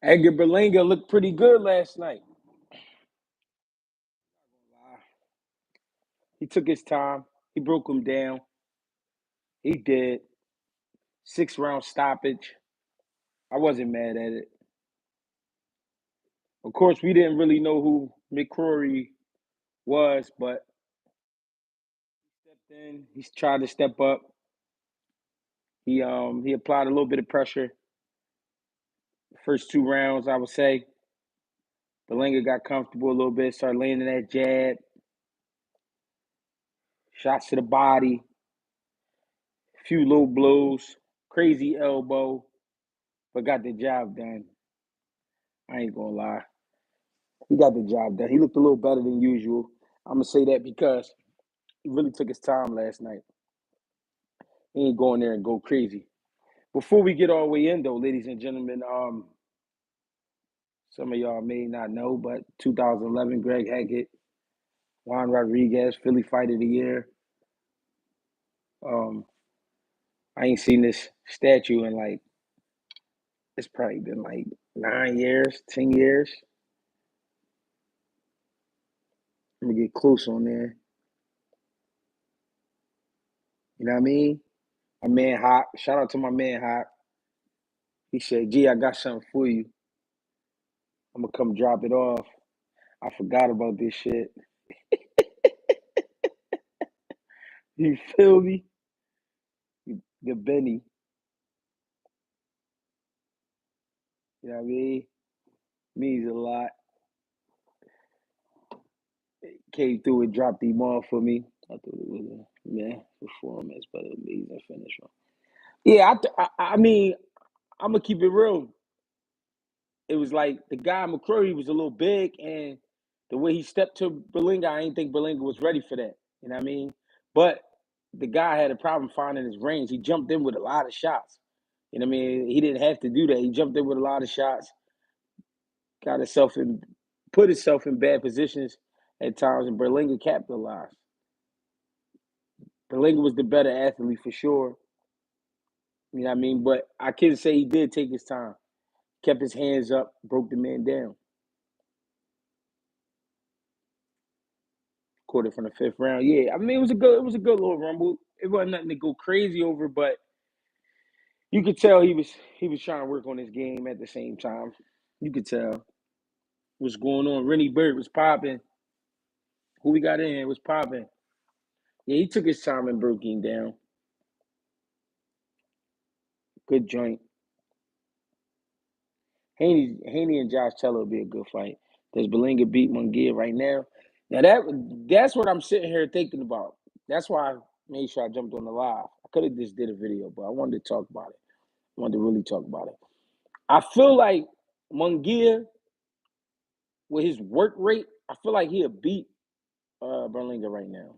Edgar Berlanga looked pretty good last night. He took his time. He broke him down. He did. 6 round stoppage. I wasn't mad at it. Of course, we didn't really know who Mccrory was, but he stepped in. He tried to step up. He applied a little bit of pressure. The first 2 rounds, I would say. Berlanga got comfortable a little bit, started landing that jab, shots to the body, a few low blows, crazy elbow, but got the job done. I ain't gonna lie. He got the job done. He looked a little better than usual. I'm gonna say that because he really took his time last night. He ain't going there and go crazy. Before we get all the way in, though, ladies and gentlemen, some of y'all may not know, but 2011, Greg Hackett, Juan Rodriguez, Philly Fight of the Year. I ain't seen this statue in like, it's probably been like 9 years, 10 years. Let me get close on there. You know what I mean? My man Hop. Shout out to my man Hop. He said, "Gee, I got something for you. I'm gonna come drop it off. I forgot about this shit." You feel me? The Benny. You know what I mean? Means a lot. Came through and dropped him off for me. I thought it was a performance, but an amazing finish. Yeah, I mean, I'm gonna keep it real. It was like the guy Mccrory was a little big, and the way he stepped to Berlanga, I didn't think Berlanga was ready for that. You know what I mean? But the guy had a problem finding his range. He jumped in with a lot of shots. You know what I mean? He didn't have to do that. He jumped in with a lot of shots, got himself in, put himself in bad positions at times, and Berlanga capitalized. Berlanga was the better athlete for sure. You know what I mean? But I can say he did take his time, kept his hands up, broke the man down. Caught it from the 5th round. Yeah, I mean it was a good little rumble. It wasn't nothing to go crazy over, but you could tell he was trying to work on his game at the same time. You could tell what's going on. Rennie Bird was popping. Who we got in here was popping. Yeah, he took his time and broke him down. Good joint. Haney and Josh Teller will be a good fight. Does Berlanga beat Munguia right now? Now that's what I'm sitting here thinking about. That's why I made sure I jumped on the live. I could have just did a video, but I wanted to talk about it. I wanted to really talk about it. I feel like Munguia, with his work rate, I feel like he'll beat Berlanga right now.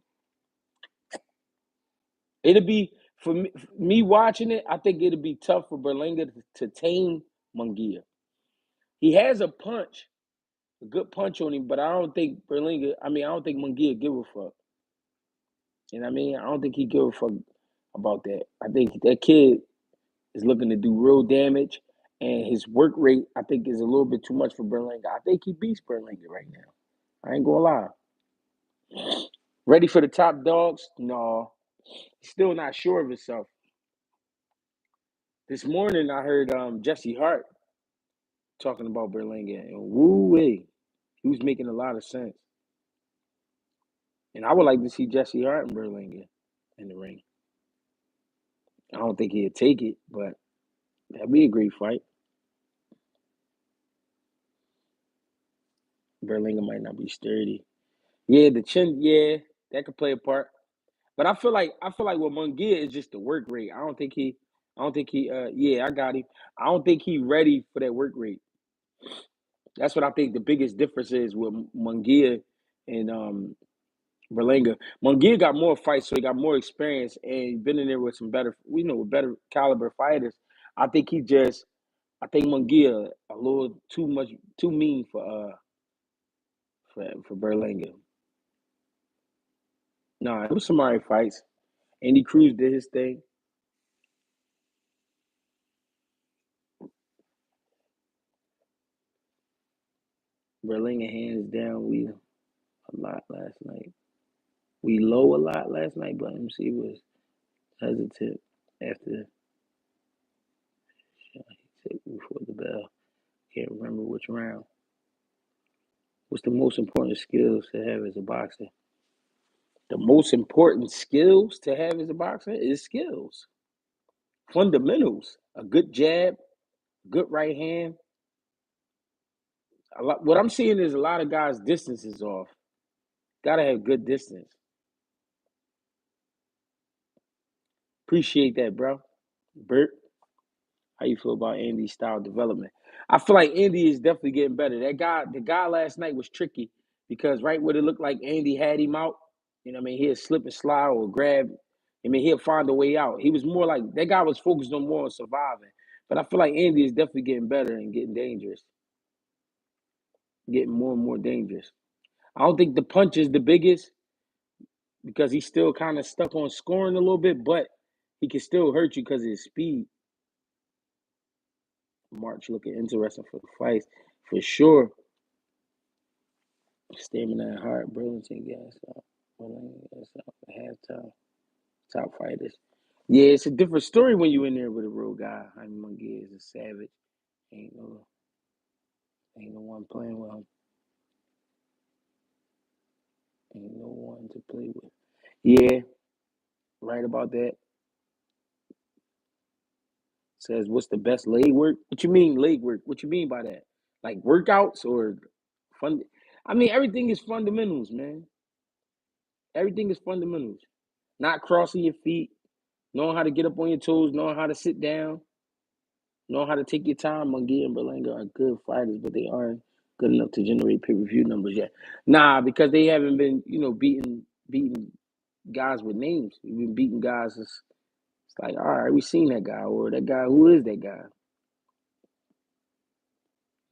It'll be for me watching it. I think it'll be tough for Berlanga to tame Munguia. He has a punch, a good punch on him, but I don't think Berlanga. I mean, I don't think Munguia give a fuck. You know what I mean? I don't think he give a fuck about that. I think that kid is looking to do real damage, and his work rate, I think, is a little bit too much for Berlanga. I think he beats Berlanga right now. I ain't gonna lie. Ready for the top dogs? No. Still not sure of himself. This morning I heard Jesse Hart talking about Berlanga, and woo-wee, he was making a lot of sense. And I would like to see Jesse Hart and Berlanga in the ring. I don't think he'd take it, but that'd be a great fight. Berlanga might not be sturdy. Yeah, the chin, yeah, that could play a part. But I feel like with Munguia is just the work rate. I don't think he yeah, I got him. I don't think he ready for that work rate. That's what I think the biggest difference is with Munguia and Berlanga. Munguia got more fights, so he got more experience and been in there with some better, with better caliber fighters. I think I think Munguia a little too much, too mean for Berlanga. Nah, it was some alright fights. Andy Cruz did his thing. Berlanga hands down. We a lot last night. We low a lot last night, but MC was hesitant after he took before the bell. Can't remember which round. What's the most important skills to have as a boxer? The most important skills to have as a boxer is skills. Fundamentals. A good jab, good right hand. What I'm seeing is a lot of guys' distance is off. Gotta have good distance. Appreciate that, bro. Bert, how you feel about Andy's style development? I feel like Andy is definitely getting better. The guy last night was tricky because right where it looked like Andy had him out, you know what I mean, he'd slip and slide or grab. I mean, he'll find a way out. He was more like that guy was focused on more on surviving. But I feel like Andy is definitely getting better and getting dangerous, getting more and more dangerous. I don't think the punch is the biggest because he's still kind of stuck on scoring a little bit, but he can still hurt you because of his speed. March looking interesting for the fights, for sure. Stamina and heart, Burlington gas out. Gas out at halftime. Top fighters. Yeah, it's a different story when you in there with a real guy. I mean, Munguia is a savage. Ain't no, ain't no one playing with him. Ain't no one to play with. Yeah, right about that. Says, what's the best leg work? What you mean leg work? What you mean by that? Like workouts or fun? I mean, everything is fundamentals, man. Everything is fundamentals. Not crossing your feet, knowing how to get up on your toes, knowing how to sit down, knowing how to take your time. Munguia and Berlanga are good fighters, but they aren't good enough to generate pay-per-view numbers yet. Nah, because they haven't been, beating guys with names. We've been beating guys. It's like, all right, we seen that guy, or that guy. Who is that guy?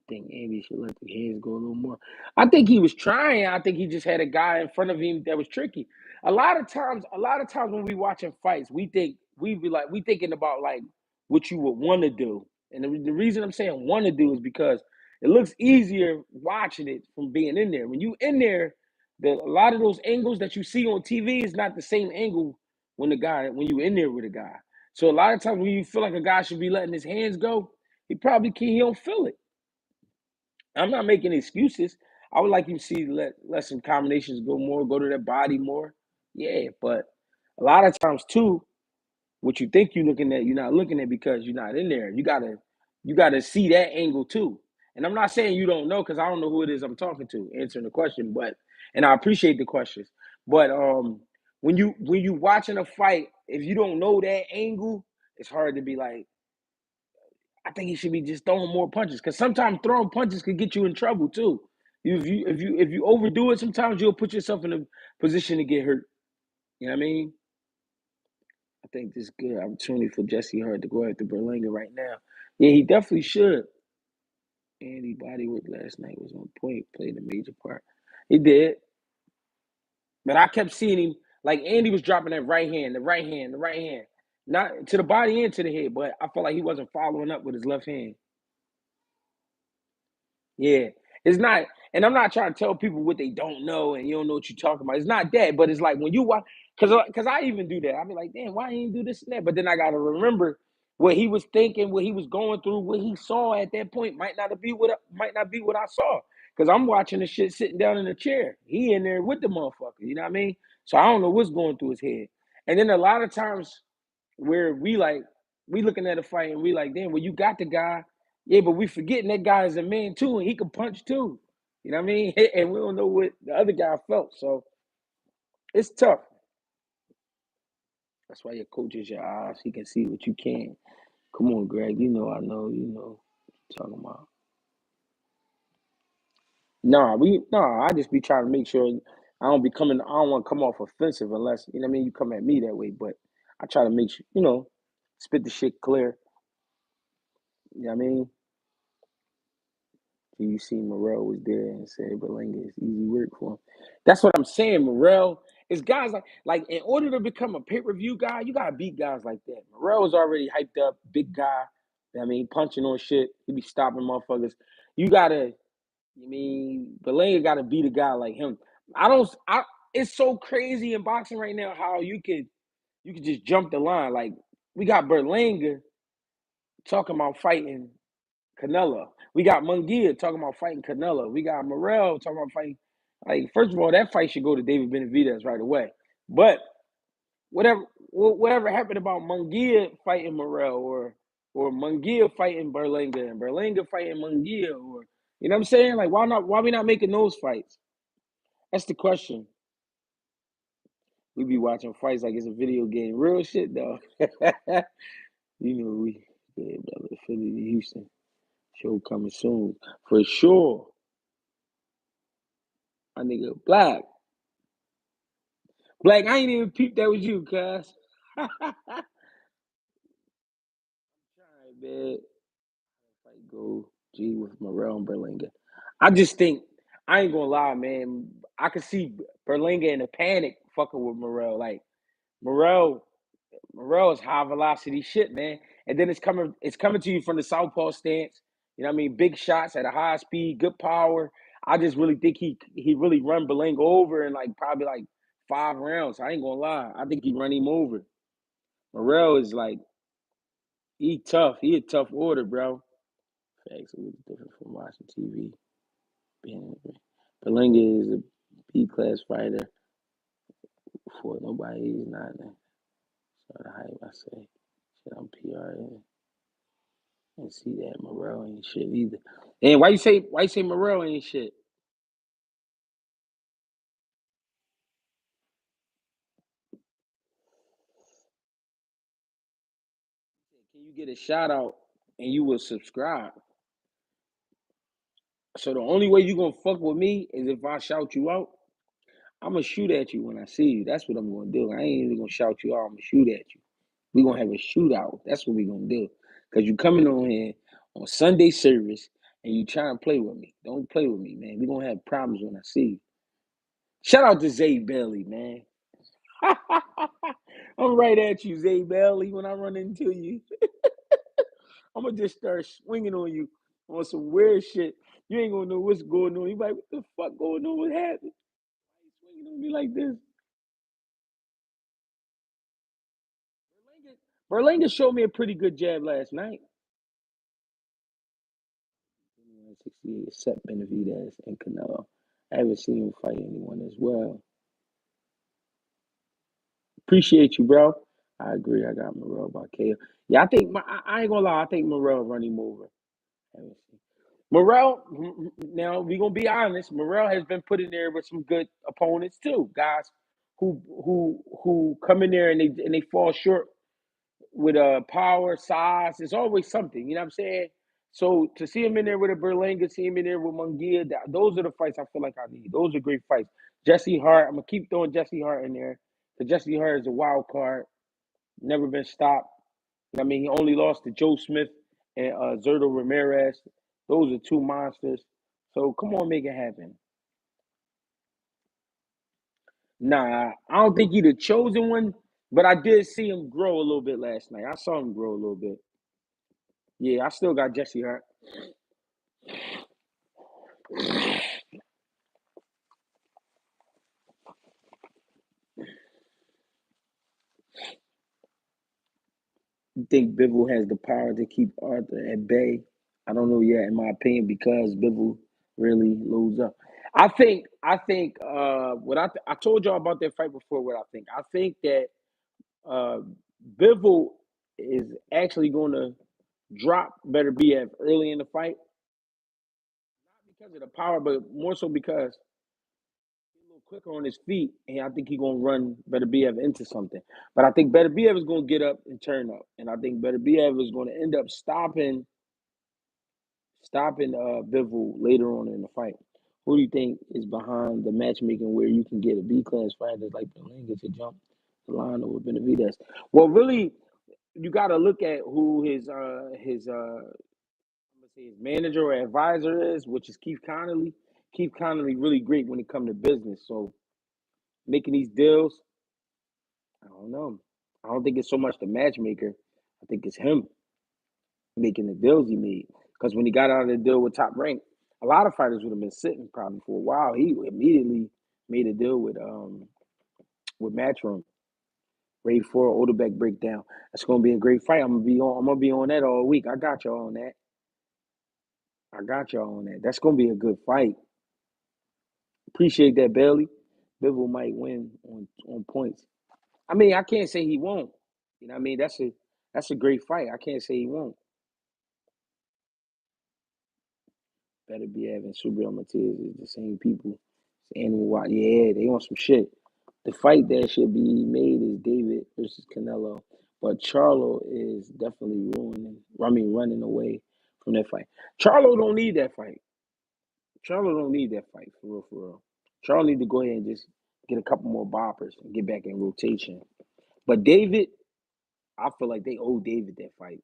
Think Andy should let the hands go a little more. I think he was trying. I think he just had a guy in front of him that was tricky. A lot of times when we watching fights, we thinking about like what you would want to do. And the reason I'm saying want to do is because it looks easier watching it from being in there. When you in there, a lot of those angles that you see on TV is not the same angle when you in there with a guy. So a lot of times when you feel like a guy should be letting his hands go, he don't feel it. I'm not making excuses. I would like you to see let some combinations go more, go to their body more. Yeah, but a lot of times too, what you think you're looking at, you're not looking at because you're not in there. You gotta see that angle too. And I'm not saying you don't know because I don't know who it is I'm talking to answering the question, but and I appreciate the questions. But when you watching a fight, if you don't know that angle, it's hard to be like, I think he should be just throwing more punches because sometimes throwing punches could get you in trouble too. If you overdo it, sometimes you'll put yourself in a position to get hurt. You know what I mean? I think this is good opportunity for Jesse Hart to go after Berlanga right now. Yeah, he definitely should. Andy body work last night was on point, played a major part. He did, but I kept seeing him like Andy was dropping that right hand, the right hand, the right hand, not to the body and to the head, but I felt like he wasn't following up with his left hand. Yeah, it's not, and I'm not trying to tell people what they don't know and you don't know what you're talking about. It's not that, but it's like when you watch, because I even do that. I be like, damn, why he didn't do this and that? But then I got to remember what he was thinking, what he was going through, what he saw at that point might not be what I saw. Because I'm watching the shit sitting down in the chair. He in there with the motherfucker. You know what I mean? So I don't know what's going through his head. And then a lot of times where we looking at a fight and we like, damn, well, you got the guy. Yeah, but we forgetting that guy is a man too, and he can punch too. You know what I mean? And we don't know what the other guy felt. So it's tough. That's why your coach is your eyes. He can see what you can. Come on, Greg. You know I know, you know what I'm talking about. I just be trying to make sure I don't want to come off offensive unless, you know what I mean, you come at me that way. But I try to make sure, spit the shit clear. You know what I mean? You see Morell was there and said Berlanga is easy work for him. That's what I'm saying. Morell is guys like in order to become a pay-per-view guy, you gotta beat guys like that. Morell was already hyped up, big guy. I mean, punching on shit. He be stopping motherfuckers. You gotta You mean Berlanga got to beat a guy like him. I don't. I. It's so crazy in boxing right now how you could just jump the line. Like we got Berlanga talking about fighting Canelo. We got Munguia talking about fighting Canelo. We got Morell talking about fighting. Like first of all, that fight should go to David Benavidez right away. But whatever happened about Munguia fighting Morell or Munguia fighting Berlanga and Berlanga fighting Munguia or you know what I'm saying? Like why we not making those fights? That's the question. We be watching fights like it's a video game. Real shit though. You know we yeah, brother, Philly to Houston. Show coming soon. For sure. My nigga Black. Black, I ain't even peeped that was you, cuz. Trying, man. Fight go G with Morell and Berlanga. I just think I ain't gonna lie, man. I could see Berlanga in a panic fucking with Morell. Like Morell, Morell is high velocity shit, man. And then it's coming to you from the southpaw stance. You know what I mean? Big shots at a high speed, good power. I just really think he really run Berlanga over in like probably like 5 rounds. I ain't gonna lie. I think he run him over. Morell is like he tough. He a tough order, bro. Facts. It was different from watching TV. Being Berlanga is a B class fighter for nobody. He's not. So the hype I say. Shit, I'm PR and see that Morell ain't shit either. And why you say Morell ain't shit? Can you get a shout out and you will subscribe? So the only way you gonna fuck with me is if I shout you out. I'm gonna shoot at you when I see you. That's what I'm gonna do. I ain't even gonna shout you out. I'm gonna shoot at you. We gonna have a shootout. That's what we gonna do. Cause you coming on here on Sunday service and you trying to play with me. Don't play with me, man. We gonna have problems when I see you. Shout out to Zay Bailey, man. I'm right at you, Zay Bailey. When I run into you, I'm gonna just start swinging on you on some weird shit. You ain't gonna know what's going on. You like, what the fuck going on? What happened? Why you swinging on me like this? Berlanga showed me a pretty good jab last night. 168, except Benavidez and Canelo. I haven't seen him fight anyone as well. Appreciate you, bro. I agree. I got Morell by KO. Yeah, I think I ain't gonna lie. I think Morell run him over. Haven't seen. Morell. Now we gonna be honest. Morell has been put in there with some good opponents too. Guys who come in there and they fall short with power, size. It's always something. You know what I'm saying? So to see him in there with a Berlanga, see him in there with Munguia, those are the fights I feel like I need. Those are great fights. Jesse Hart, I'm gonna keep throwing Jesse Hart in there. Because Jesse Hart is a wild card, never been stopped. I mean, he only lost to Joe Smith and Zerto Ramirez. Those are two monsters. So come on, make it happen. Nah, I don't think he the chosen one, but I did see him grow a little bit last night. I saw him grow a little bit. Yeah, I still got Jesse Hart. You think Bivol has the power to keep Arthur at bay? I don't know yet, in my opinion, because Bivol really loads up. I think what I told y'all about that fight before. What I think that uh, Bivol is actually going to drop Beterbiev early in the fight, not because of the power, but more so because he's a little quicker on his feet, and I think he's gonna run Beterbiev into something. But I think Beterbiev is gonna get up and turn up, and I think Beterbiev is gonna end up stopping Bivol later on in the fight. Who do you think is behind the matchmaking where you can get a B class fighter like Berlanga to jump the line over Benavidez? Well, really, you got to look at who his I'm gonna say his manager or advisor is, which is Keith Connolly. Keith Connolly really great when it comes to business. So making these deals, I don't know. I don't think it's so much the matchmaker. I think it's him making the deals he made. Because when he got out of the deal with Top Rank, A lot of fighters would have been sitting probably for a while. He immediately made a deal with Matchroom. Ready for Odebeck breakdown. That's gonna be a great fight. I'm gonna be on that all week. I got y'all on that. I got y'all on that. That's gonna be a good fight. Appreciate that, Bailey. Bivol might win on points. I mean, I can't say he won't. You know what I mean? That's a great fight. I can't say he won't. Beterbiev and Subriel Matias is the same people. It's animal wild. Yeah, they want some shit. The fight that should be made is David versus Canelo. But Charlo is definitely running away from that fight. Charlo don't need that fight. Charlo don't need that fight, for real, for real. Charlo need to go ahead and just get a couple more boppers and get back in rotation. But David, I feel like they owe David that fight.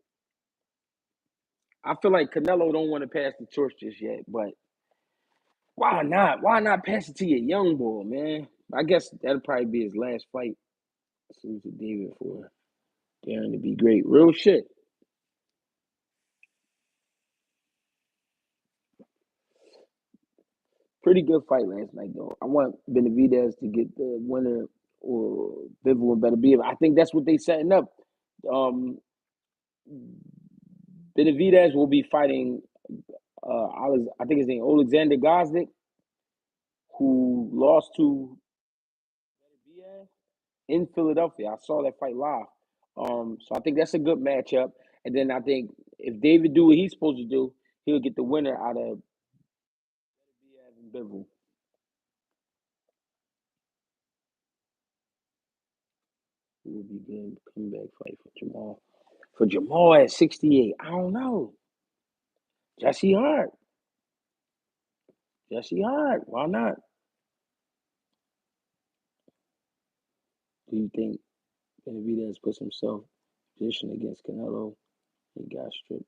I feel like Canelo don't want to pass the torch just yet, but why not? Why not pass it to your young boy, man? I guess that'll probably be his last fight. Lose to David for daring to be great. Real shit. Pretty good fight last night, though. I want Benavidez to get the winner or Bivol and Beterbiev. I think that's what they setting up. Um, Benavidez will be fighting. I think his name Alexander Gosdick, who lost to Beterbiev in Philadelphia. I saw that fight live. So I think that's a good matchup. And then I think if David do what he's supposed to do, he'll get the winner out of Beterbiev and Bivol. It would be good comeback fight for Jamal. For Jamal at 68, I don't know. Jesse Hart. Jesse Hart. Why not? Do you think Benavidez puts himself in position against Canelo? He got stripped.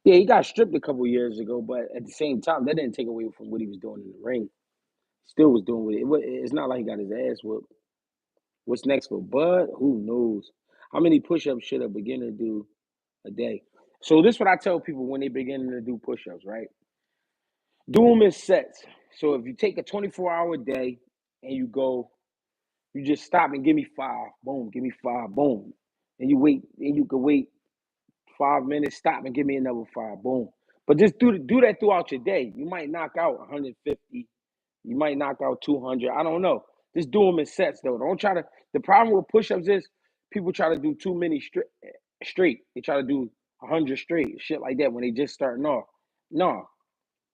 Yeah, he got stripped a couple years ago, but at the same time, that didn't take away from what he was doing in the ring. Still was doing with it. It's not like he got his ass whooped. What's next for Bud? Who knows? How many push-ups should a beginner do a day? So this is what I tell people when they beginning to do push-ups, right? Do them in sets. So if you take a 24-hour day and you just stop and give me five, boom, give me five, boom. And you wait, and you can wait 5 minutes, stop and give me another five, boom. But just do that throughout your day. You might knock out 150, you might knock out 200. I don't know. Just do them in sets though. Don't try to. The problem with push-ups is people try to do too many straight. They try to do 100 straight, shit like that when they just starting off. No,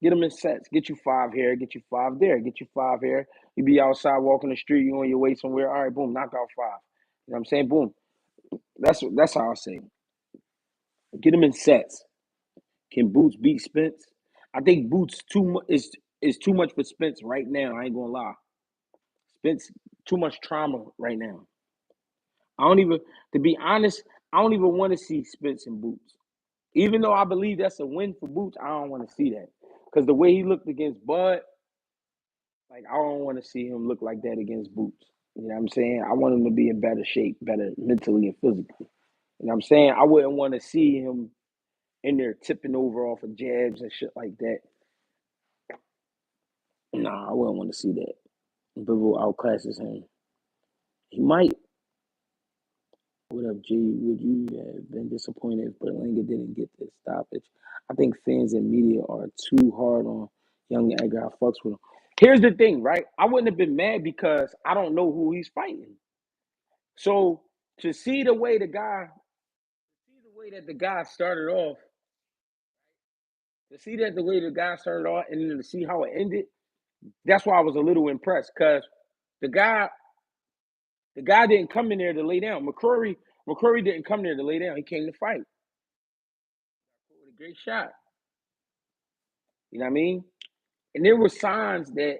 get them in sets. Get you five here, get you five there, get you five here. You be outside walking the street, you on your way somewhere. All right, boom, knock out five. You know what I'm saying? Boom. That's how I say. Get them in sets. Can Boots beat Spence? I think Boots is too much for Spence right now. I ain't gonna lie. Spence too much trauma right now. I don't even, to be honest, I don't even want to see Spence and Boots. Even though I believe that's a win for Boots, I don't want to see that because the way he looked against Bud, like I don't want to see him look like that against Boots. You know what I'm saying? I want him to be in better shape, better mentally and physically. You know what I'm saying? I wouldn't want to see him in there tipping over off of jabs and shit like that. Nah, I wouldn't want to see that. Bivol outclasses him. He might. What up, G? Would you have been disappointed if Berlanga didn't get this stoppage? I think fans and media are too hard on young Edgar. I fucks with him. Here's the thing, right? I wouldn't have been mad because I don't know who he's fighting. So to see the way the guy started off, to see that the way the guy started off, and then to see how it ended, that's why I was a little impressed because the guy, the guy didn't come in there to lay down. McCrory didn't come there to lay down. He came to fight with a great shot. You know what I mean? And there were signs that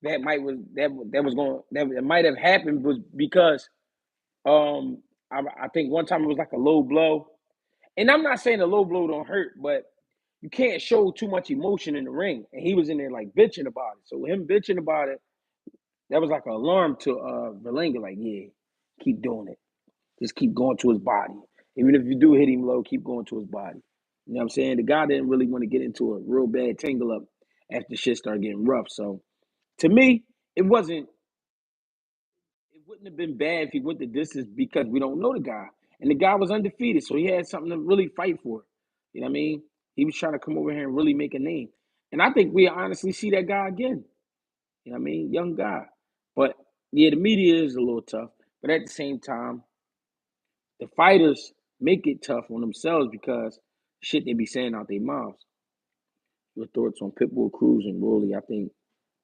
might have happened was because I think one time it was like a low blow. And I'm not saying a low blow don't hurt, but you can't show too much emotion in the ring. And he was in there like bitching about it. So him bitching about it, that was like an alarm to Berlanga, like, yeah, keep doing it. Just keep going to his body. Even if you do hit him low, keep going to his body. You know what I'm saying? The guy didn't really want to get into a real bad tangle up after shit started getting rough. So to me, it wouldn't have been bad if he went the distance because we don't know the guy. And the guy was undefeated, so he had something to really fight for. You know what I mean? He was trying to come over here and really make a name. And I think we honestly see that guy again. You know what I mean? Young guy. But yeah, the media is a little tough. But at the same time, the fighters make it tough on themselves because shit they be saying out their mouths. Your thoughts on Pitbull, Cruz, and Rolly? I think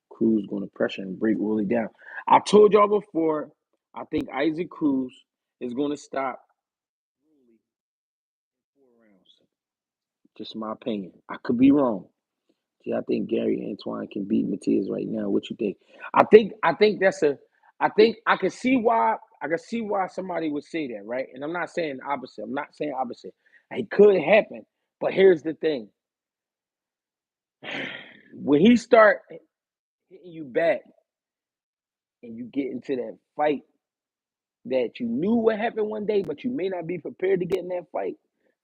Cruz going to pressure and break Rolly down. I told y'all before, I think Isaac Cruz is going to stop Rolly in 4 rounds. Just my opinion. I could be wrong. See, I think Gary Antoine can beat Matias right now. What you think? I think that's a I think I can see why somebody would say that, right? And I'm not saying opposite. I'm not saying opposite. It could happen. But here's the thing. When he start hitting you back and you get into that fight that you knew what happened one day, but you may not be prepared to get in that fight,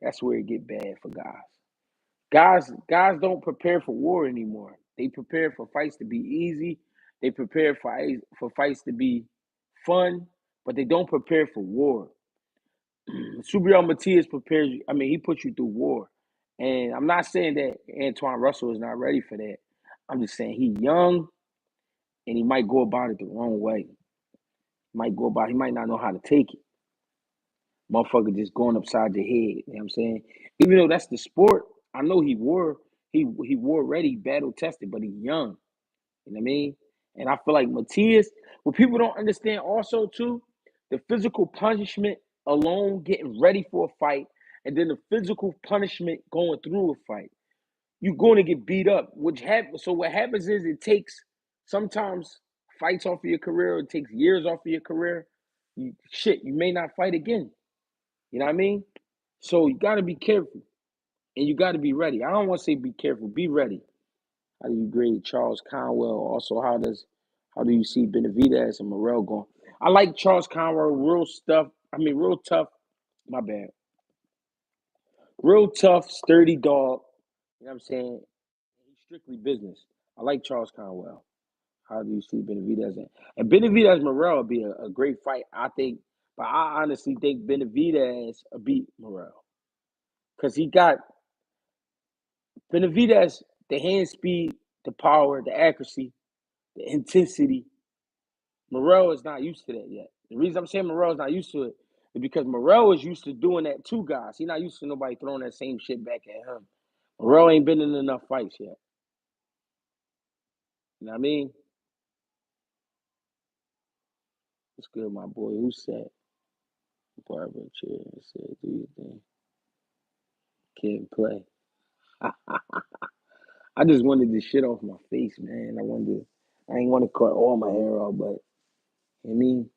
that's where it get bad for guys. Guys don't prepare for war anymore. They prepare for fights to be easy. They prepare for fights to be fun, but they don't prepare for war. Subriel Matias prepares you. I mean, he puts you through war. And I'm not saying that Antoine Russell is not ready for that. I'm just saying he's young and he might go about it the wrong way. He might not know how to take it. Motherfucker just going upside your head. You know what I'm saying? Even though that's the sport, I know he war ready, battle tested, but he's young. You know what I mean? And I feel like Matias, what people don't understand also too, the physical punishment alone, getting ready for a fight, and then the physical punishment going through a fight. You're going to get beat up. So what happens is it takes sometimes fights off of your career, it takes years off of your career. You may not fight again. You know what I mean? So you got to be careful and you got to be ready. I don't want to say be careful, be ready. How do you grade Charles Conwell? Also, how do you see Benavidez and Morell going? I like Charles Conwell, real tough. My bad. Real tough, sturdy dog. You know what I'm saying? He's strictly business. I like Charles Conwell. How do you see Benavidez? And Benavidez Morell would be a great fight, I think. But I honestly think Benavidez will beat Morell. Because he got Benavidez, the hand speed, the power, the accuracy, the intensity. Morell is not used to that yet. The reason I'm saying Morell is not used to it is because Morell is used to doing that to guys. He's not used to nobody throwing that same shit back at him. Morell ain't been in enough fights yet. You know what I mean? What's good, my boy? Who said? Barbara Chair said, do you think kid play? I just wanted the shit off my face, man. I ain't want to cut all my hair off, but I mean,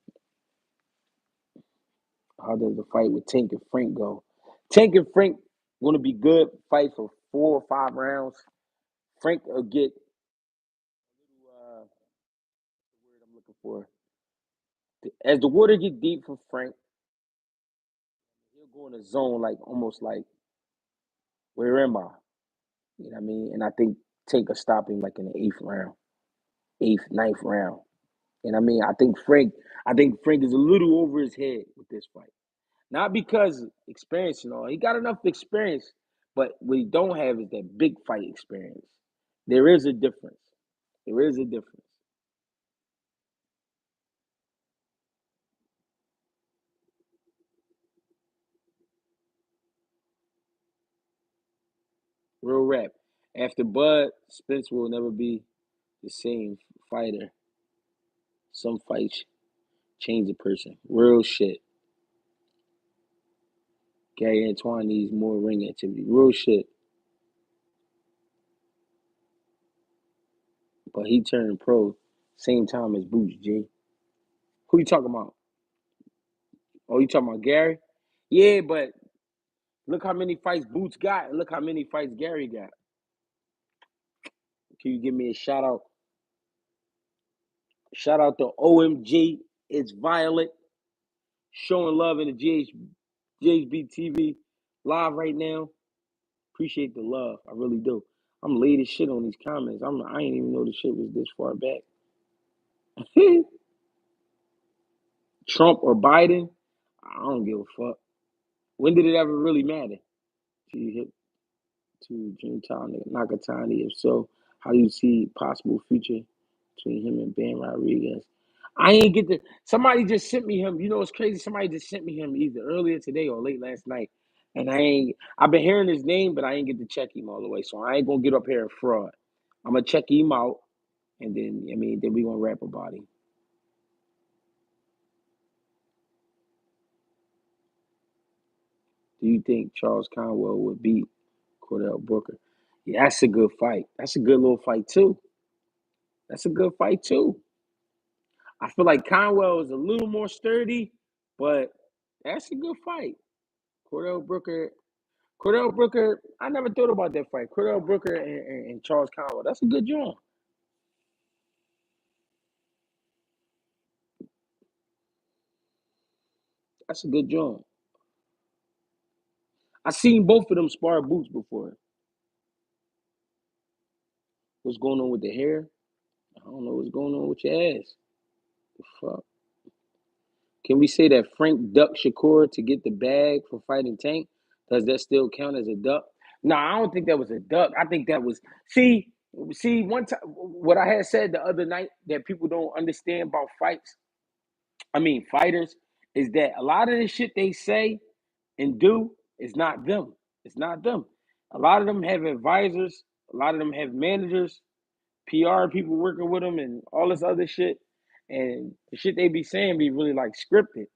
how does the fight with Tank and Frank go? Tank and Frank gonna be good. Fight for 4 or 5 rounds. Frank will get the word I'm looking for. As the water get deep for Frank, he'll go in a zone like almost like where am I? You know what I mean? And I think Tank will stop him like in the eighth round, eighth, ninth round. And I mean, I think Frank is a little over his head with this fight. Not because experience and all. He got enough experience, but what he don't have is that big fight experience. There is a difference. There is a difference. Real rap. After Bud, Spence will never be the same fighter. Some fights change a person. Real shit. Gary Antoine needs more ring activity. Real shit. But he turned pro same time as Boots G. Who you talking about? Oh, you talking about Gary? Yeah, but look how many fights Boots got and look how many fights Gary got. Can you give me a shout out? Shout out to OMG. It's Violet. showing love in the GHB TV live right now. Appreciate the love. I really do. I'm late as shit on these comments. I ain't even know the shit was this far back. Trump or Biden? I don't give a fuck. When did it ever really matter? To hit to Dreamtown Nakatani? If so, how do you see possible future between him and Ben Rodriguez? I ain't get the. Somebody just sent me him. You know what's crazy? Somebody just sent me him either earlier today or late last night, and I ain't. I've been hearing his name, but I ain't get to check him all the way. So I ain't gonna get up here and fraud. I'm gonna check him out, and then then we gonna rap about him. Do you think Charles Conwell would beat Cordell Booker? Yeah, that's a good fight. That's a good little fight too. That's a good fight too. I feel like Conwell is a little more sturdy, but that's a good fight. Cordell Booker. Cordell Booker. I never thought about that fight. Cordell Booker and Charles Conwell. That's a good joint. That's a good joint. I seen both of them spar boots before. What's going on with the hair? I don't know what's going on with your ass. The fuck? Can we say that Frank ducked Shakur to get the bag for fighting Tank? Does that still count as a duck? No, I don't think that was a duck. I think that was see one time what I had said the other night that people don't understand about fights. I mean fighters is that a lot of the shit they say and do is not them. It's not them. A lot of them have advisors. A lot of them have managers, PR people working with them, and all this other shit. And the shit they be saying be really like scripted,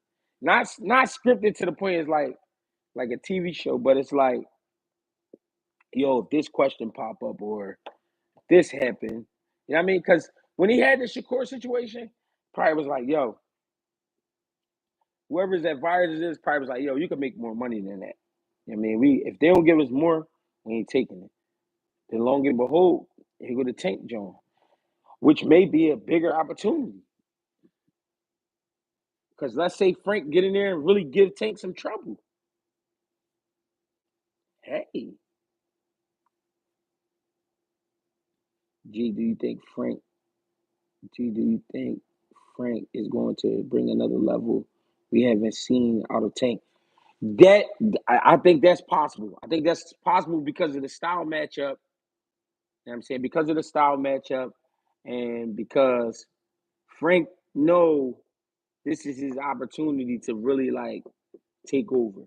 not scripted to the point it's like a TV show, but it's like, yo, if this question pop up or this happened, you know what I mean? Because when he had the Shakur situation, probably was like, yo, whoever's advisors is probably was like, yo, you can make more money than that. You know what I mean, we if they don't give us more, we ain't taking it. Then long and behold, he go to Tank John, which may be a bigger opportunity. Because let's say Frank get in there and really give Tank some trouble. Hey, G, do you think Frank? G, do you think Frank is going to bring another level we haven't seen out of Tank? That I think that's possible. I think that's possible because of the style matchup. You know what I'm saying? Because of the style matchup, and because Frank know this is his opportunity to really like take over.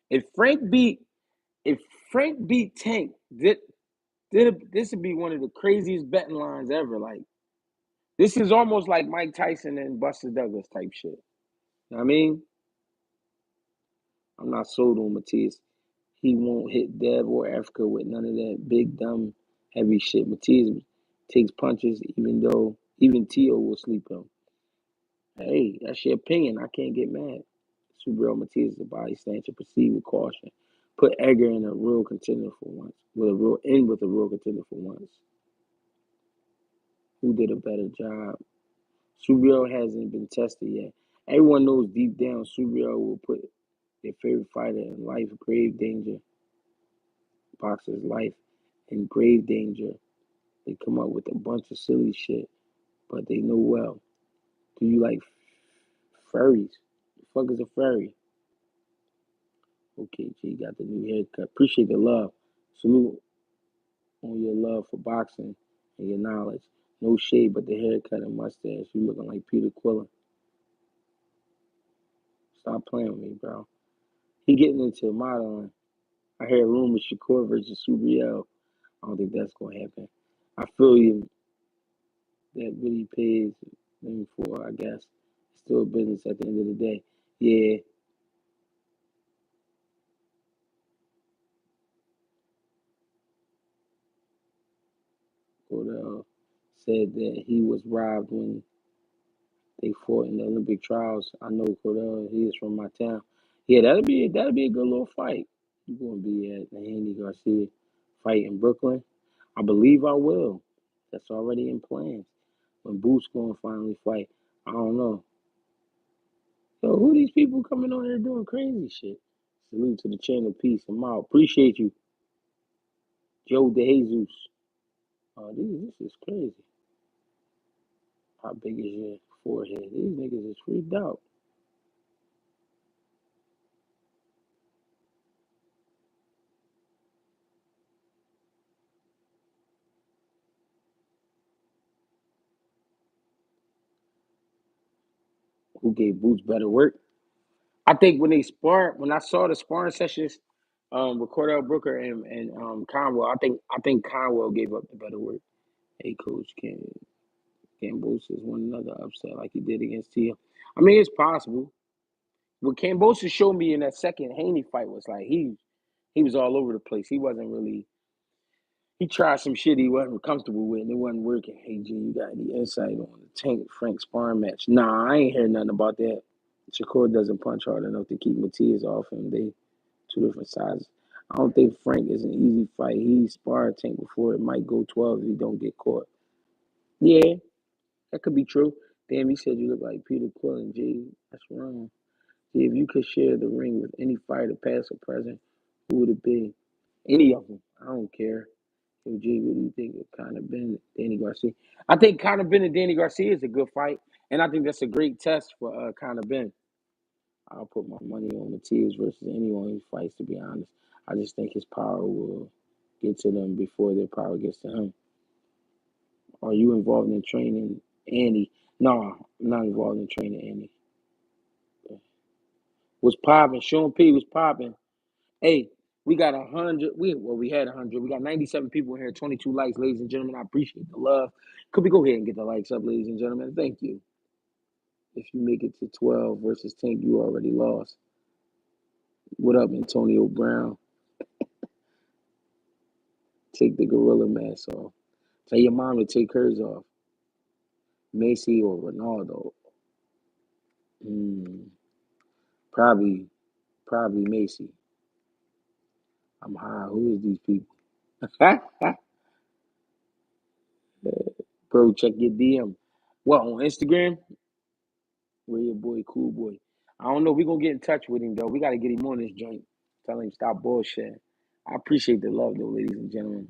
If Frank beat if Frank beat Tank, this would be one of the craziest betting lines ever. Like this is almost like Mike Tyson and Buster Douglas type shit. You know what I mean? I'm not sold on Matias. He won't hit Dev or Africa with none of that big dumb heavy shit. Matias takes punches even Tio will sleep him. Hey, that's your opinion. I can't get mad. Superhero Matias is a body stand to proceed with caution. Put Edgar in a real contender for once. With a real contender for once. Who did a better job? Superhero hasn't been tested yet. Everyone knows deep down Superhero will put their favorite fighter in grave danger. Boxer's life in grave danger. They come up with a bunch of silly shit, but they know well. Do you like furries? The fuck is a furry? Okay, G got the new haircut. Appreciate the love. Salute on your love for boxing and your knowledge. No shade, but the haircut and mustache. You looking like Peter Quiller. Stop playing with me, bro. He getting into modeling. I heard rumors Shakur versus Subriel. I don't think that's gonna happen. I feel you. That really pays them for, I guess. It's still business at the end of the day. Yeah, Cordell said that he was robbed when they fought in the Olympic trials. I know Cordell, he is from my town. Yeah, that'll be a good little fight. You gonna be at the Andy Garcia fight in Brooklyn? I believe I will. That's already in plans. When Boots gonna finally fight, I don't know. Yo, who these people coming on here doing crazy shit? Salute to the channel. Peace. I'm out. Appreciate you, Joe DeJesus. Oh, this is crazy. How big is your forehead? These niggas is freaked out. Who gave Boots better work? I think when they spar, when I saw the sparring sessions, with Cordell Brooker and Conwell, I think Conwell gave up the better work. Hey, coach, can Bosa win another upset like he did against Tia? I mean, it's possible. What Cambosa showed me in that second Haney fight was like he was all over the place. He wasn't really. He tried some shit he wasn't comfortable with, and it wasn't working. Hey, G, you got any insight on the Tank Frank sparring match? Nah, I ain't heard nothing about that. Shakur doesn't punch hard enough to keep Matias off him. They two different sizes. I don't think Frank is an easy fight. He sparred Tank before. It might go 12 if he don't get caught. Yeah, that could be true. Damn, he said you look like Peter Quill and G. That's wrong. See, if you could share the ring with any fighter, past or present, who would it be? Any of them. I don't care. So, G, what do you think of Conor Benn, Danny Garcia? I think Conor Benn and Danny Garcia is a good fight, and I think that's a great test for Conor Benn. I'll put my money on Matias versus anyone he fights, to be honest. I just think his power will get to them before their power gets to him. Are you involved in training Annie? No, I'm not involved in training Annie. Was popping. Sean P was popping. Hey, we got 100. We had 100. We got 97 people in here. 22 likes, ladies and gentlemen. I appreciate the love. Could we go ahead and get the likes up, ladies and gentlemen? Thank you. If you make it to 12 versus Tank, you already lost. What up, Antonio Brown? Take the gorilla mask off. Tell your mom to take hers off. Messi or Ronaldo? Mm, probably, probably Messi. I'm high. Who is these people? Bro, check your DM. What, on Instagram? Where your boy, Cool Boy? I don't know. We gonna get in touch with him though. We gotta get him on this joint. Tell him stop bullshit. I appreciate the love though, ladies and gentlemen.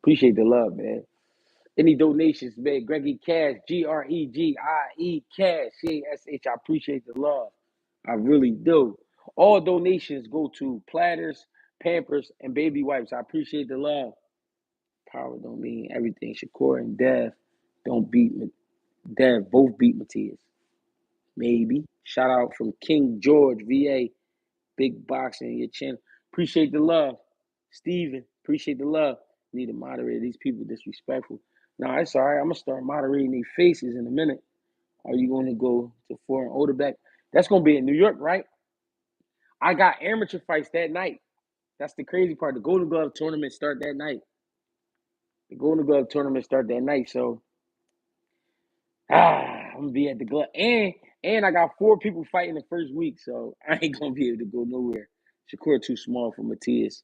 Appreciate the love, man. Any donations, man? GregieCash, GREGIE Cash, CASH. I appreciate the love. I really do. All donations go to platters, Pampers, and baby wipes. I appreciate the love. Power don't mean everything. Shakur and Dev don't beat me. Dev both beat Matias. Maybe. Shout out from King George, VA. Big boxing, your channel. Appreciate the love. Steven, appreciate the love. Need to moderate these people disrespectful. Nah, it's all right. I'm going to start moderating these faces in a minute. Are you going to go to foreign older back? That's going to be in New York, right? I got amateur fights that night. That's the crazy part. The Golden Glove tournament start that night. The Golden Glove tournament start that night. So, I'm gonna be at the glove, and I got 4 people fighting the first week, so I ain't gonna be able to go nowhere. Shakur too small for Matias.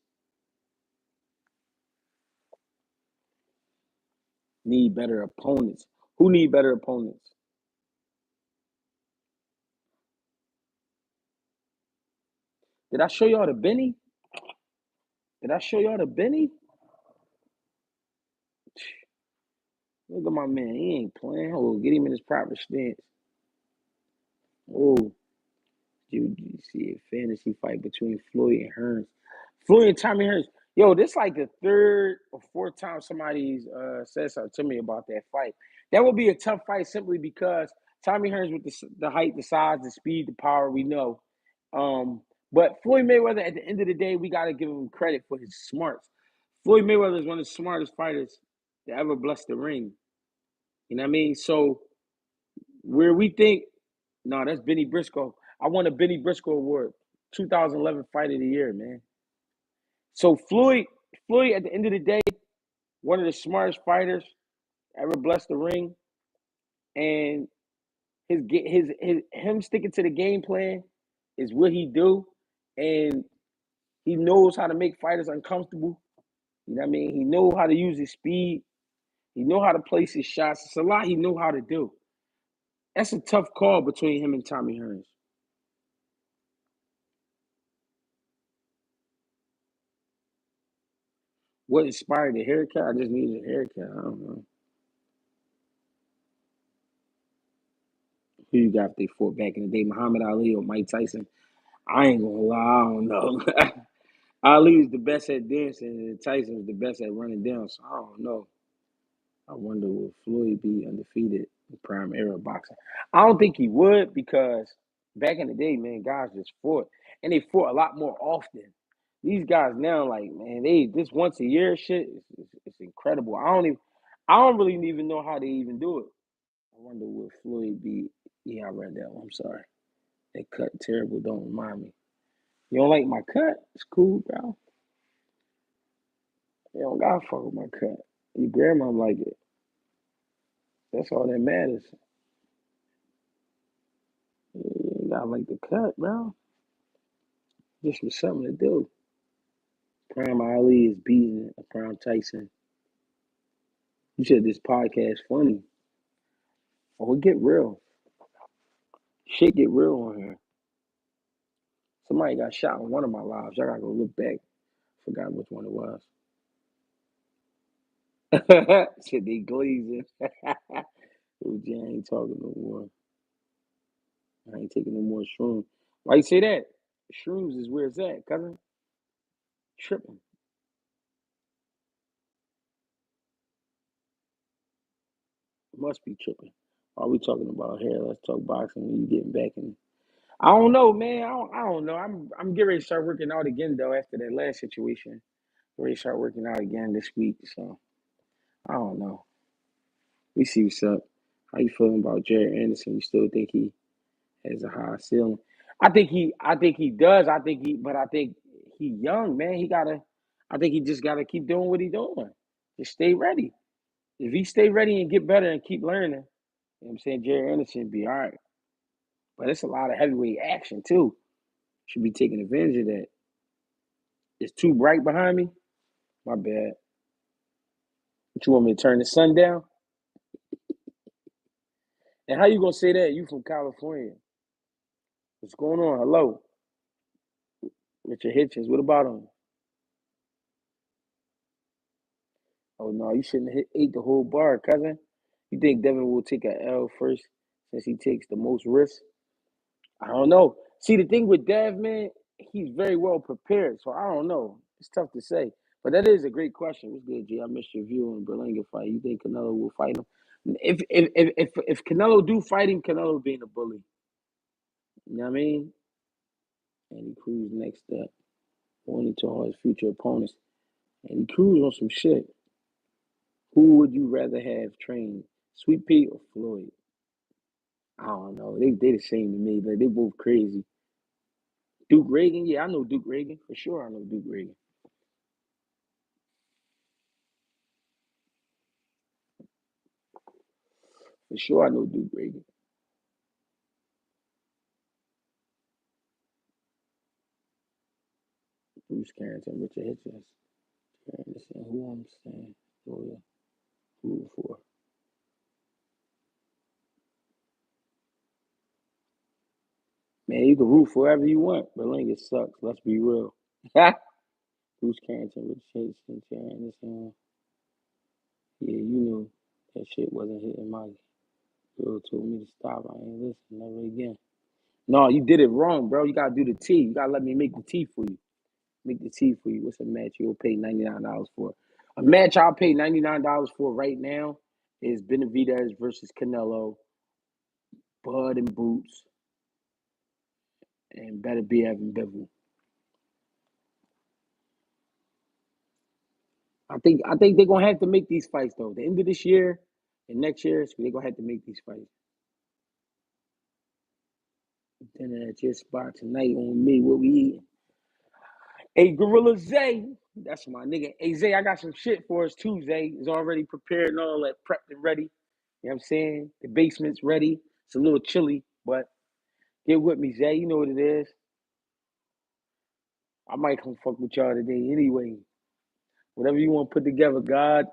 Need better opponents. Who need better opponents? Did I show y'all the Benny? Did I show y'all the Benny? Look at my man. He ain't playing. Oh, get him in his proper stance. Oh, dude, you see a fantasy fight between Floyd and Hearns. Floyd and Tommy Hearns. Yo, this like the 3rd or 4th time somebody's said something to me about that fight. That would be a tough fight simply because Tommy Hearns with the height, the size, the speed, the power, we know. But Floyd Mayweather, at the end of the day, we got to give him credit for his smarts. Floyd Mayweather is one of the smartest fighters to ever bless the ring. You know what I mean? So where we think, no, that's Benny Briscoe. I won a Benny Briscoe award, 2011 Fight of the Year, man. So Floyd, at the end of the day, one of the smartest fighters ever blessed the ring, and his him sticking to the game plan is what he do, and he knows how to make fighters uncomfortable. You know what I mean? He knows how to use his speed. He know how to place his shots. It's a lot he know how to do. That's a tough call between him and Tommy Hearns. What inspired the haircut? I just needed a haircut. I don't know. Who you got if they fought back in the day? Muhammad Ali or Mike Tyson? I ain't gonna lie, I don't know. Ali was the best at dancing, and Tyson was the best at running down. So I don't know. I wonder would Floyd be undefeated in prime era boxing? I don't think he would because back in the day, man, guys just fought, and they fought a lot more often. These guys now, like man, they this once a year shit it's incredible. I don't really even know how they even do it. I wonder would Floyd be? Yeah, I read that one. I'm sorry. That cut terrible. Don't remind me. You don't like my cut? It's cool, bro. You don't gotta fuck with my cut. Your grandma like it. That's all that matters. You ain't gotta like the cut, bro. Just was something to do. Prime Ali is beating a Prime Tyson. You said this podcast funny. Oh, it get real. Shit get real on here. Somebody got shot on one of my lives. I gotta go look back. Forgot which one it was. Shit, they glazing. Oh, Jay, I ain't talking no more. I ain't taking no more shrooms. Why you say that? Shrooms is where it's at, cousin. Tripping. Must be tripping. Are we talking about hair? Let's talk boxing when you getting back in. I don't know, man. I don't know. I'm getting ready to start working out again though after that last situation. Ready to start working out again this week. So I don't know. We see what's up. How you feeling about Jared Anderson? You still think he has a high ceiling? I think he does. I think he young, man. I think he just gotta keep doing what he doing. Just stay ready. If he stay ready and get better and keep learning, you know what I'm saying, Jared Anderson be all right. But it's a lot of heavyweight action too. Should be taking advantage of that. It's too bright behind me. My bad. What you want me to turn the sun down? And how you gonna say that? You from California? What's going on? Hello, Richard Hitchens. What about him? Oh no, you shouldn't have ate the whole bar, cousin. You think Devin will take a L first since he takes the most risks? I don't know. See, the thing with Dev, man, he's very well prepared. So I don't know. It's tough to say. But that is a great question. What's good, G? I missed your view on Berlanga fight. You think Canelo will fight him? If Canelo do fight him, Canelo being a bully. You know what I mean? And he Cruz next up, pointing to all his future opponents. And he Cruz on some shit. Who would you rather have trained, Sweet Pea or Floyd? I don't know. They the same to me. Like they both crazy. Duke Reagan, yeah, I know Duke Reagan for sure. I know Duke Reagan for sure. I know Duke Reagan. Bruce Carrington, Richard Hitchens, Anderson. Who I'm saying? Who for? Man, you can root for whoever you want. Berlanga sucks. Let's be real. Bruce Carrington, Richard Hitchens, Anderson. Yeah, you knew that shit wasn't hitting my girl. Told me to stop. I ain't listen never again. No, you did it wrong, bro. You gotta do the T. You gotta let me make the T for you. Make the T for you. What's a match you'll pay $99 for? A match I'll pay $99 for right now is Benavidez versus Canelo, Bud and Boots, and Beterbiev and Bivol. I think they're gonna have to make these fights though. The end of this year and next year, so they're gonna have to make these fights. Dinner at your spot tonight on me. What we eating? Hey, Gorilla Zay. That's my nigga. Hey, Zay, I got some shit for us too, Zay. It's already prepared and all that, prepped and ready. You know what I'm saying? The basement's ready. It's a little chilly, but get with me, Zay. You know what it is. I might come fuck with y'all today anyway. Whatever you want to put together, God.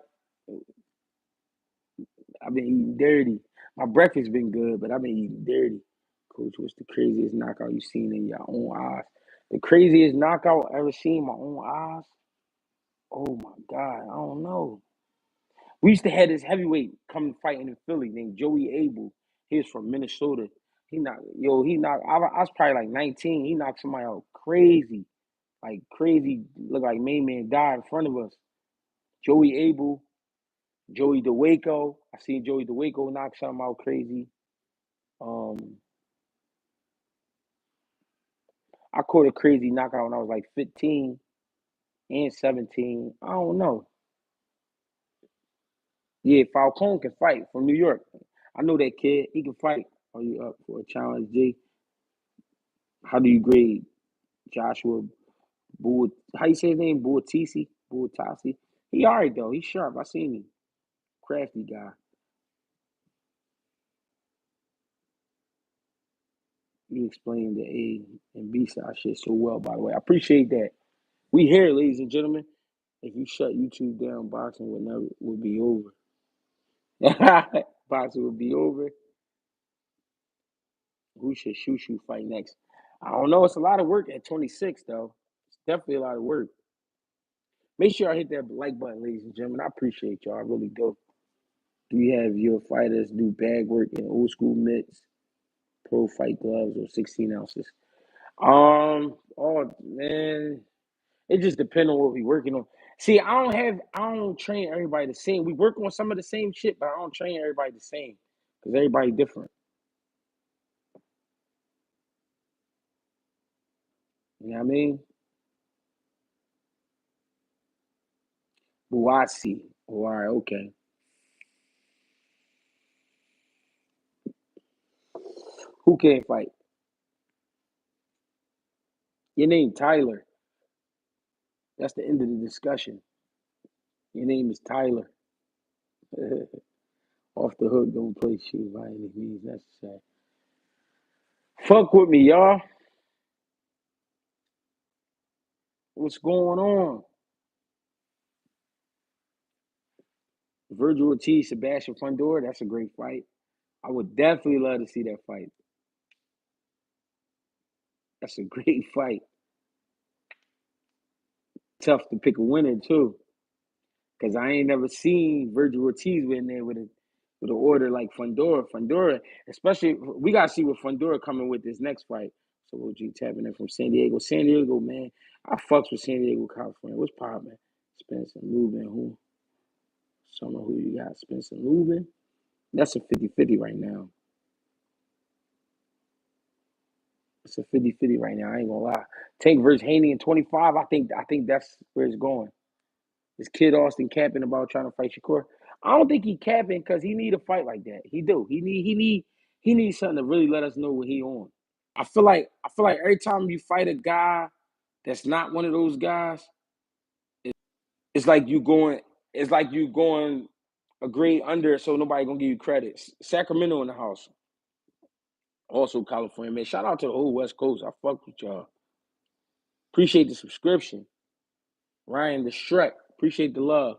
I've been eating dirty. My breakfast been good, but I've been eating dirty. Coach, what's the craziest knockout you've seen in your own eyes? The craziest knockout I ever seen in my own eyes? Oh my God, I don't know. We used to have this heavyweight come fighting in Philly named Joey Abel. He was from Minnesota. I was probably like 19. He knocked somebody out crazy. Like crazy, looked like main man died in front of us. Joey Abel, Joey DeWaco. I seen Joey DeWaco knock something out crazy. Um, I caught a crazy knockout when I was like 15 and 17. I don't know. Yeah, Falcone can fight from New York. I know that kid. He can fight. Are you up for a challenge, G? How do you grade Joshua Bull? How you say his name? Buatisi? Buatasi? He all right, though. He's sharp. I seen him. Crafty guy. You explained the A and B side shit so well, by the way. I appreciate that. We here, ladies and gentlemen. If you shut YouTube down, boxing would be over. Boxing would be over. Who should Shushu fight next? I don't know. It's a lot of work at 26, though. It's definitely a lot of work. Make sure I hit that like button, ladies and gentlemen. I appreciate y'all. I really do. Do you have your fighters do bag work in old school mitts, pro fight gloves, or 16 ounces? Oh man, it just depends on what we working on. See, I don't train everybody the same. We work on some of the same shit, but I don't train everybody the same because everybody different. You know what I mean? Buatsi. Oh, all right, okay. Who can't fight? Your name Tyler. That's the end of the discussion. Your name is Tyler. Off the hook, don't play shit by any means necessary. Fuck with me, y'all. What's going on? Virgil Ortiz, Sebastian Fundora. That's a great fight. I would definitely love to see that fight. That's a great fight. Tough to pick a winner too, because I ain't never seen Virgil Ortiz win there with an order like Fundora. Fundora, especially we gotta see what Fundora coming with this next fight. So OG tapping in from San Diego. San Diego, man. I fucks with San Diego, California. What's poppin'? Spencer Lubin, who? Someone who you got? Spencer Lubin? That's a 50-50 right now. It's a 50-50 right now. I ain't gonna lie. Tank versus Haney in 25. I think that's where it's going. This kid Austin capping about trying to fight Shakur. I don't think he capping because he need a fight like that. He do. He needs something to really let us know what he on. I feel like every time you fight a guy that's not one of those guys, it's like you going it's like you going a grade under so nobody gonna give you credit. Sacramento in the house. Also California, man. Shout out to the whole West Coast. I fuck with y'all. Appreciate the subscription. Ryan the Shrek. Appreciate the love.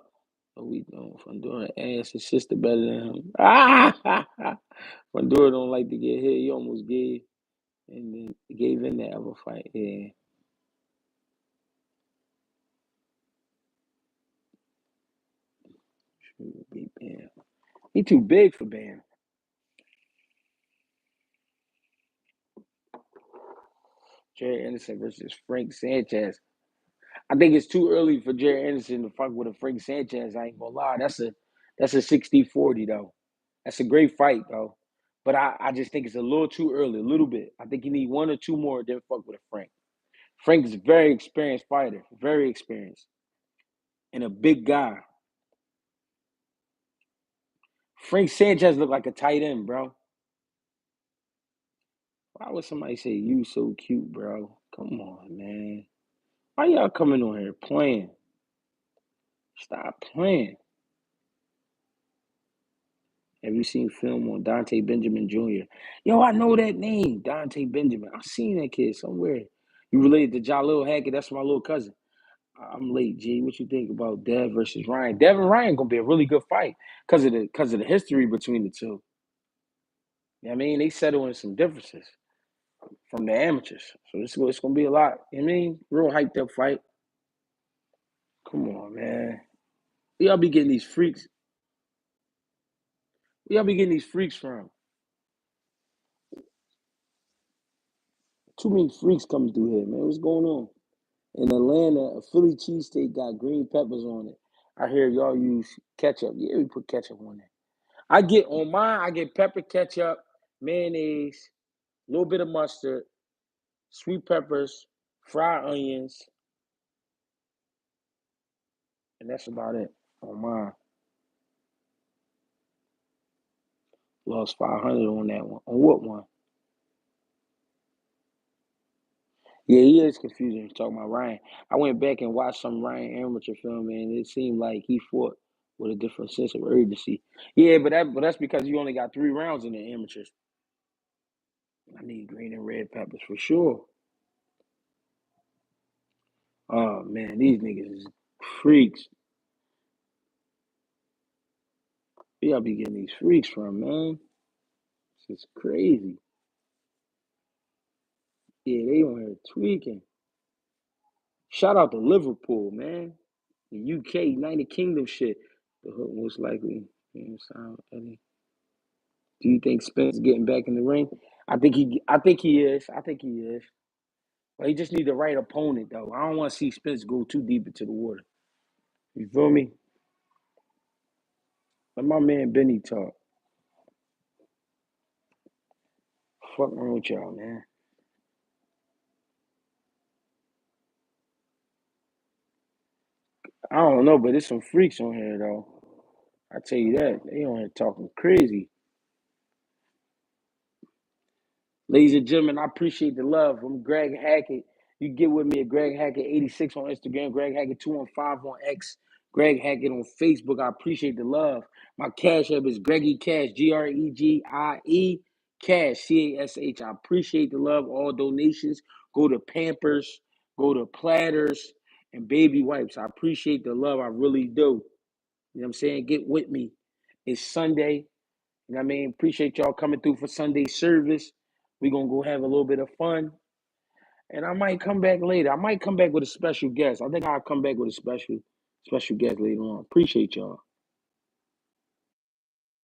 What we doing? Fundora ass his sister better than him. Fundora don't like to get hit. He almost gave and then gave in that other fight. Yeah. Shoot, beat Bam. He too big for Bam. Jerry Anderson versus Frank Sanchez. I think it's too early for Jerry Anderson to fuck with a Frank Sanchez. I ain't gonna lie. That's a 60-40 though. That's a great fight though. But I just think it's a little too early, a little bit. I think you need one or two more, then fuck with a Frank. Frank is a very experienced fighter, very experienced, and a big guy. Frank Sanchez looked like a tight end, bro. Why would somebody say you so cute, bro? Come on, man. Why y'all coming on here playing? Stop playing. Have you seen film on Dante Benjamin Jr.? Yo, I know that name, Dante Benjamin. I seen that kid somewhere. You related to Jalil Hackett? That's my little cousin. I'm late, G. What you think about Dev versus Ryan? Dev and Ryan gonna be a really good fight because of the history between the two. You know what I mean? They settle in some differences from the amateurs. So it's gonna be a lot. You know what I mean? Real hyped up fight. Come on, man. Where y'all be getting these freaks? Where y'all be getting these freaks from? Too many freaks coming through here, man. What's going on? In Atlanta, a Philly cheesesteak got green peppers on it. I hear y'all use ketchup. Yeah, we put ketchup on it. I get on mine, I get pepper, ketchup, mayonnaise, a little bit of mustard, sweet peppers, fried onions, and that's about it on mine. Lost 500 on that one. On what one? Yeah, he is confusing. Talking about Ryan. I went back and watched some Ryan amateur film, and it seemed like he fought with a different sense of urgency. Yeah, but that's because you only got 3 rounds in the amateurs. I need green and red peppers for sure. Oh man, these niggas is freaks. Where y'all be getting these freaks from, man? This is crazy. Yeah, they on here tweaking. Shout out to Liverpool, man. The UK, United Kingdom shit. The hook most likely. Eddie. Do you think Spence getting back in the ring? I think he is. I think he is. But he just need the right opponent though. I don't want to see Spence go too deep into the water. You feel me? Let my man Benny talk. Fuck wrong with y'all, man. I don't know, but there's some freaks on here though. I tell you that. They on here talking crazy. Ladies and gentlemen, I appreciate the love. I'm Greg Hackett. You get with me at Greg Hackett 86 on Instagram, Greg Hackett 215 on X, Greg Hackett on Facebook. I appreciate the love. My cash app is GregieCash, GREGIE Cash, CASH. I appreciate the love. All donations go to Pampers, go to Platters, and baby wipes. I appreciate the love. I really do. You know what I'm saying? Get with me. It's Sunday. You know what I mean? Appreciate y'all coming through for Sunday service. We're going to go have a little bit of fun. And I might come back later. I might come back with a special guest. I think I'll come back with a special guest later on. Appreciate y'all.